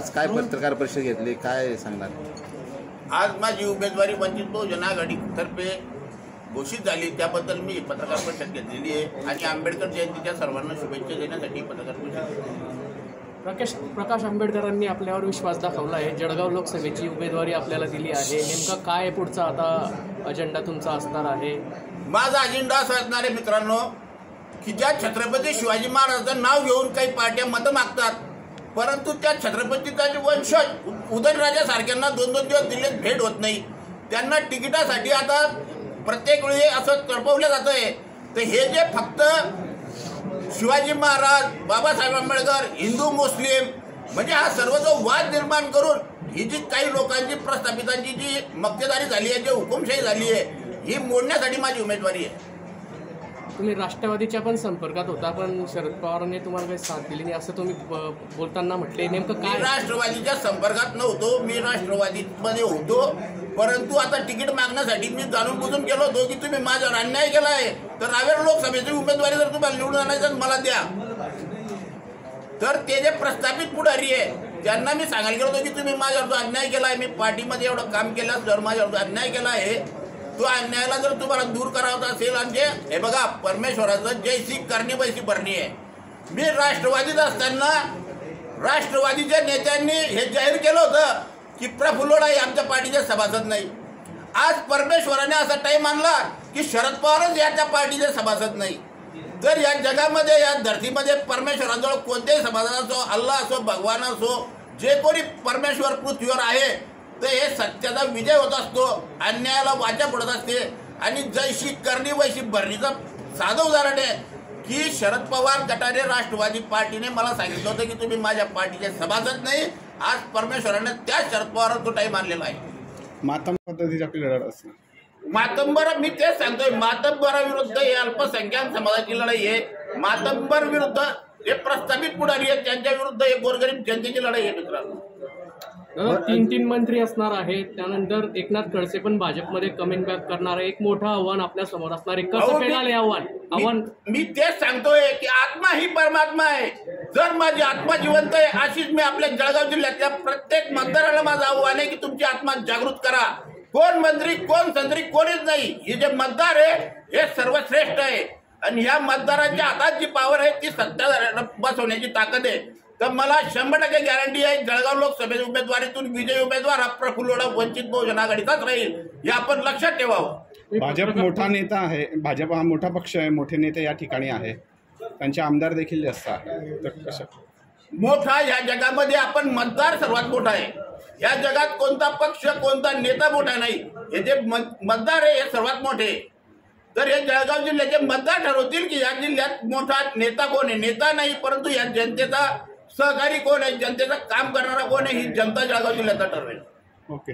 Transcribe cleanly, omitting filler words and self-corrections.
आज काय पत्रकार परिषद घेतली, काय सांगणार? आज माझी उमेदवारी वंचित बहुजन आघाडीतर्फे घोषित झाली, त्याबद्दल मी पत्रकार परिषद घेतलेली आहे आणि आंबेडकर जयंतीच्या सर्वांना शुभेच्छा देण्यासाठी पत्रकार परिषद घेतली. प्रकाश आंबेडकरांनी आपल्यावर विश्वास दाखवला आहे. जळगाव लोकसभेची उमेदवारी आपल्याला दिली आहे. नेमका काय पुढचा आता अजेंडा तुमचा असणार आहे? माझा अजेंडा असा असणार आहे मित्रांनो, की ज्या छत्रपती शिवाजी महाराजांचं नाव घेऊन काही पार्ट्या मतं मागतात, परंतु त्या छत्रपतीचा वंशज उदयनराजासारख्यांना 2-2 दिवस दिल्लीत भेट होत नाही. त्यांना तिकिटासाठी आता प्रत्येक वेळी असं तडपवलं जातं आहे. तर हे जे फक्त शिवाजी महाराज, बाबासाहेब आंबेडकर, हिंदू मुस्लिम म्हणजे हा सर्व जो वाद निर्माण करून ही जी काही लोकांची प्रस्थापितांची जी मक्तेदारी झाली आहे, जी हुकुमशाही झाली आहे, ही मोडण्यासाठी माझी उमेदवारी आहे. तुम्ही राष्ट्रवादीच्या पण संपर्कात होता, पण शरद पवारांनी तुम्हाला काही साथ दिली नाही असं तुम्ही बोलताना म्हटले. नेमकं काय? मी राष्ट्रवादीच्या संपर्कात नव्हतो, मी राष्ट्रवादीमध्ये होतो, परंतु आता तिकीट मागण्यासाठी मी जाणून बुजून गेलो होतो की तुम्ही माझ्यावर अन्याय केला आहे, तर रावेर लोकसभेची उमेदवारी जर तुम्हाला निवडून आणायचं मला द्या. तर ते जे प्रस्थापित पुढारी आहे त्यांना मी सांगायला गेलो होतो की तुम्ही माझ्यावर जो अन्याय केला आहे, मी पार्टीमध्ये एवढं काम केलं, जर माझ्यावर अन्याय केला आहे, तो अन्यायाला जर तुम्हाला दूर करायचा असेल, आणि हे बघा परमेश्वराचं जैसी करणी वैसी भरणी आहे. मी राष्ट्रवादीत असताना राष्ट्रवादीच्या नेत्यांनी हे जाहीर केलं होतं की प्रफुल्ल हे आमच्या पार्टीचे सभासद नाही. आज परमेश्वराने असा टाईम आणला की शरद पवारच याच्या पार्टीचे सभासद नाही. तर या जगामध्ये, या धरतीमध्ये परमेश्वराजवळ कोणतेही सभासद असो, अल्लाह असो, भगवान असो, जे कोणी परमेश्वर पृथ्वीवर आहे, तर हे सत्याचा विजय होत असतो, अन्यायाला वाचा पडत असते. आणि जैशी करणी वैशी भरणीचं साधं उदाहरण आहे की शरद पवार गटाने राष्ट्रवादी पार्टीने मला सांगितलं होतं की तुम्ही माझ्या पार्टीचे सभासद नाही. आज परमेश्वराने त्या शरद पवारांचा तो टाईम आणलेला आहे. मातंबर पद्धतीची आपली लढत असते. मातंबर, मी तेच सांगतोय, मातंबराविरुद्ध हे अल्पसंख्याक समाजाची लढाई आहे. मातंबर विरुद्ध हे प्रस्थापित पुढारी आहेत, त्यांच्या विरुद्ध हे गोरगरीब जनतेची लढाई आहे मित्रांनो. 3 मंत्री असणार आहेत, त्यानंतर एकनाथ खडसे पण भाजपमध्ये कमिंग बॅक करणार आहे. एक मोठं आव्हान आपल्या समोर असणार आहे. कसं पेलाल हे आव्हान? मी तेच सांगतोय की आत्मा ही परमात्मा आहे. जर माझी आत्मा जिवंत आहे, अशीच मी आपल्या जळगाव जिल्ह्यातल्या प्रत्येक मतदाराला माझं आव्हान आहे की तुमची आत्मा जागृत करा. कोण मंत्री, कोण संत्री, कोणीच नाही. हे जे मतदार आहे हे सर्वश्रेष्ठ आहे आणि ह्या मतदारांच्या हातात जी पॉवर आहे ती सत्ता बसवण्याची ताकद आहे. तर मला 100% गॅरंटी आहे, जळगाव लोकसभेच्या उमेदवारीतून विजयी उमेदवार हा प्रफुल्ल वंचित बहुजन आघाडीचाच राहील, हे आपण लक्षात ठेवावं. भाजप मोठा नेता आहे, भाजप हा मोठा पक्ष आहे, मोठे नेते या ठिकाणी आहे, त्यांचे आमदार देखील जास्त आहे. तर कसं मोठा या जगामध्ये आपण मतदार सर्वात मोठा आहे. या जगात कोणता पक्ष, कोणता नेता मोठा नाही. हे जे मतदार आहे हे सर्वात मोठे. तर हे जळगाव जिल्ह्याचे मतदार ठरवतील की या जिल्ह्यात मोठा नेता कोण आहे. नेता नाही, परंतु या जनतेचा सहकारी कोण आहे, जनतेचं काम करणारा कोण आहे, ही जनता जळगाव जिल्ह्यात ठरवेल. ओके.